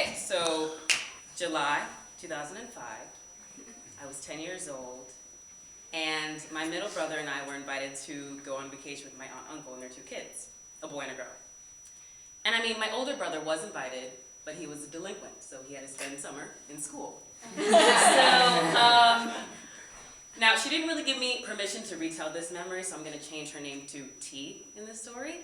Okay, so July 2005, I was 10 years old, and my middle brother and I were invited to go on vacation with my aunt and uncle and their two kids, a boy and a girl. And I mean, my older brother was invited, but he was a delinquent, so he had to spend summer in school. Now she didn't really give me permission to retell this memory, so I'm going to change her name to T in this story.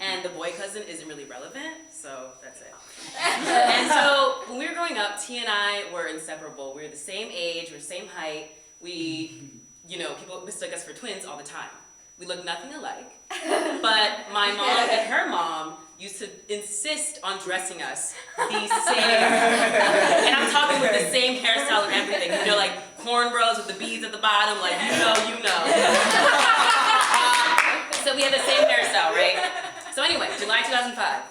And the boy cousin isn't really relevant, so that's it. And so when we were growing up, T and I were inseparable. We were the same age, we were the same height. We, people mistook us for twins all the time. We looked nothing alike, but my mom and her mom used to insist on dressing us the same. And I'm talking with the same hairstyle and everything. Like cornrows with the beads at the bottom, like you know. So we had the same hairstyle, right? So anyway, July 2005,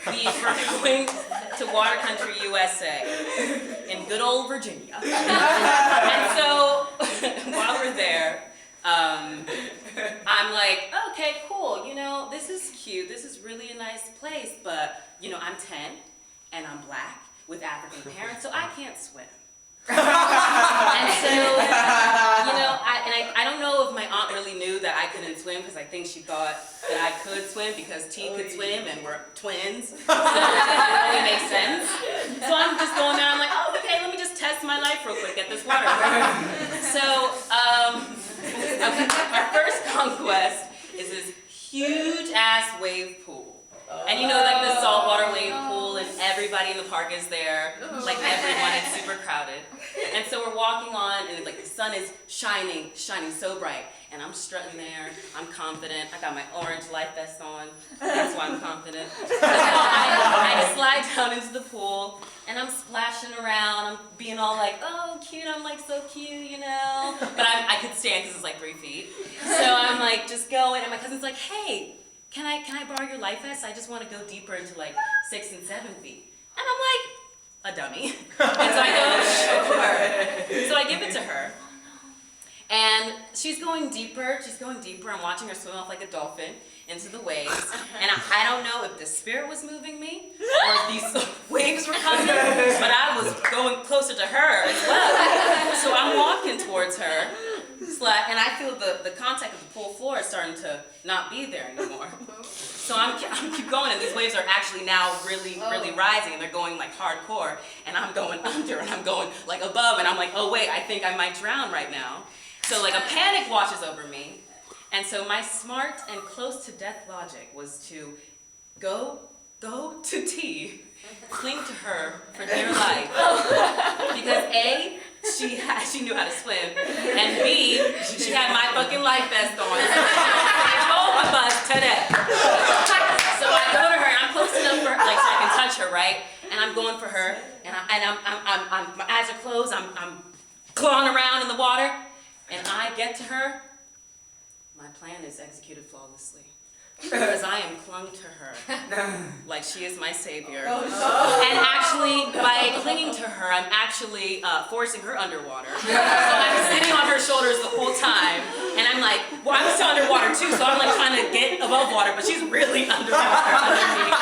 we were going to Water Country, USA, in good old Virginia. And so while we're there, I'm like, okay, cool, this is cute, this is really a nice place, but, I'm 10, and I'm black, with African parents, so I can't swim. And so, I don't know if my aunt really knew that I couldn't swim, because I think she thought that I could swim, because T could swim, and we're twins, so it only makes sense. So I'm just going there, I'm like, oh, okay, let me just test my life real quick at this water. So, our first conquest is this huge-ass wave pool. And like the saltwater wave pool, and everybody in the park is there, like everyone, it's super crowded. And so we're walking on, and like the sun is shining so bright. And I'm strutting there, I'm confident, I got my orange life vest on, that's why I'm confident. So I slide down into the pool, and I'm splashing around, I'm being all like, oh cute, I'm like so cute, But I could stand because it's like 3 feet. So I'm like just going, and my cousin's like, hey, can I borrow your life vest? I just want to go deeper into like 6 and 7 feet. And I'm like, a dummy. And so I go, sure. So I give it to her. And she's going deeper, I'm watching her swim off like a dolphin into the waves. And I don't know if the spirit was moving me, or if these waves were coming, but I was going closer to her as well. So I'm walking towards her, and I feel the contact of the pool floor is starting to not be there anymore. So I'm keep going, and these waves are actually now really rising, and they're going like hardcore, and I'm going under, and I'm going like above, and I'm like, oh wait, I think I might drown right now. So like a panic washes over me, and so my smart and close to death logic was to go to T, cling to her for dear life, because A, she knew how to swim, and B, she had my fucking life vest on, both of us to death. So I go to her, and I'm close enough for so I can touch her, right? And I'm going for her, and I'm my eyes are closed, I'm clawing around in the water. And I get to her, my plan is executed flawlessly. Because I am clung to her like she is my savior. And actually, by clinging to her, I'm actually forcing her underwater. So I'm sitting on her shoulders the whole time, and I'm like, well, I'm still underwater too, so I'm like trying to get above water, but she's really underwater underneath.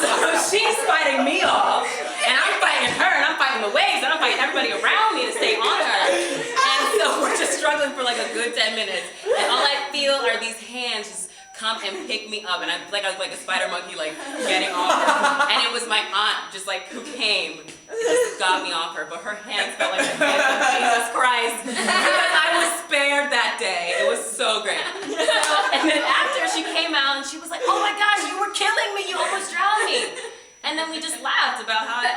So she's fighting me off, and I'm fighting her, and I'm fighting the waves, and I'm fighting everybody around me to stay on her. And so we're just struggling for like a good 10 minutes, and all I feel are these hands just come and pick me up, and I was like a spider monkey, like getting off her. And it was my aunt, just like who came, and just got me off her. But her hands felt like the hands of Jesus Christ, because I was spared that day. It was so great. And then after she came out, and she was like, "Oh my gosh, you were killing me! You almost drowned me!" And then we just laughed about how I,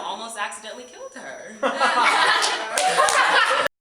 almost accidentally killed her.